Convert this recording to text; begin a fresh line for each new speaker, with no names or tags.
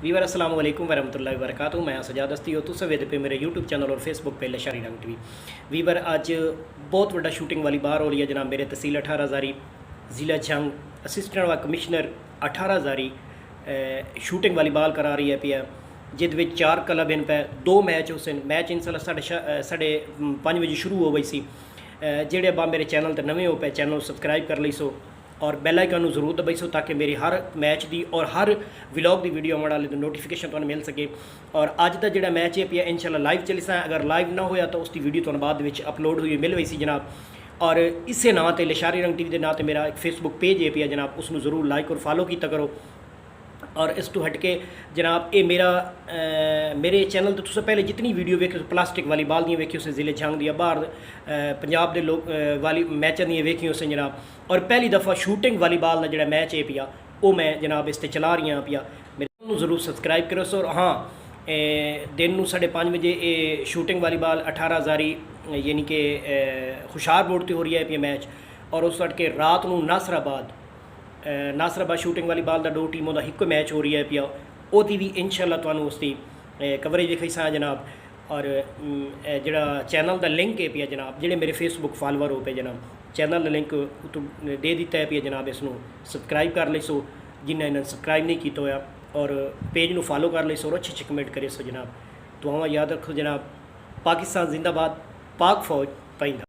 Weaver अस्सलाम वालेकुम वरहमतुल्लाहि वबरकातुहू। मैं सजाद हस्ती हो तुस वेद पे मेरे यूट्यूब चैनल और फेसबुक पे लशारी रंग टीवी। वीवर अज बहुत बड़ा शूटिंग वाली बार हो रही है जनाब। मेरे तहसील 18 ज़िला जंग असिस्टेंट व कमिश्नर 18 शूटिंग वाली बाल करा रही है पिया जिद विच 4 क्लब इन पे 2 मैच उस मैच इंशाल्लाह साढ़े 5 बजे शुरू हो गई सी। जेड़े बा मेरे चैनल ते नवे हो पे चैनल सब्सक्राइब कर ली सो और बैल आइकन जरूर दबाई सो ताकि मेरी हर मैच की और हर व्लॉग की वीडियो आने वाले नोटिफिकेशन तुम्हें मिल सके। और अज का जोड़ा मैच है पिया इंशाल्लाह लाइव चली सा। अगर लाइव ना होया तो उसकी वीडियो तुम्हें बाद में अपलोड हुई मिल गई सी जनाब। और इसे नाँ से लशारी रंग टीवी के नाँ से मेरा एक फेसबुक पेज है पिया जनाब, उसमें जरूर लाइक और फॉलो किया करो। और इस तो हट के जनाब ये मेरे चैनल तो तुसें पहले जितनी वीडियो वेखी प्लास्टिक वाली बाल दी वेखी उसे ज़िले जंग दी बाहर पंजाब के लोग वाली मैचों दी वेखी उसे जनाब। और पहली दफ़ा शूटिंग वाली बाल का जोड़ा मैच है पिया वो मैं जनाब इस चला रही हाँ पिया। मेरे जरूर सब्सक्राइब करो सो। और हाँ दिन 5:30 बजे ये शूटिंग वाली बाल 18 यानी कि खुशार बोर्ड पर हो रही है पिया मैच। और उस हट के रात को नासराबाद शूटिंग वाली बाल का 2 टीमों का एक मैच हो रही है पिया वो भी इंशाल्लाह तुहानू उसकी कवरेज दिखाई सा जनाब। और जोड़ा चैनल का लिंक है पिया जनाब, जेडे मेरे फेसबुक फॉलोवर हो पे जनाब चैनल का लिंक दे दिता है पिया जनाब। इसनों सब्सक्राइब कर ले सो जिन्हें इन्हें सब्सक्राइब नहीं किया होया, और पेज में फॉलो कर ले सो और अच्छे कमेंट करे सो जनाब। दुआवां याद रखो जनाब। पाकिस्तान जिंदाबाद, पाक फौज पाइंदा।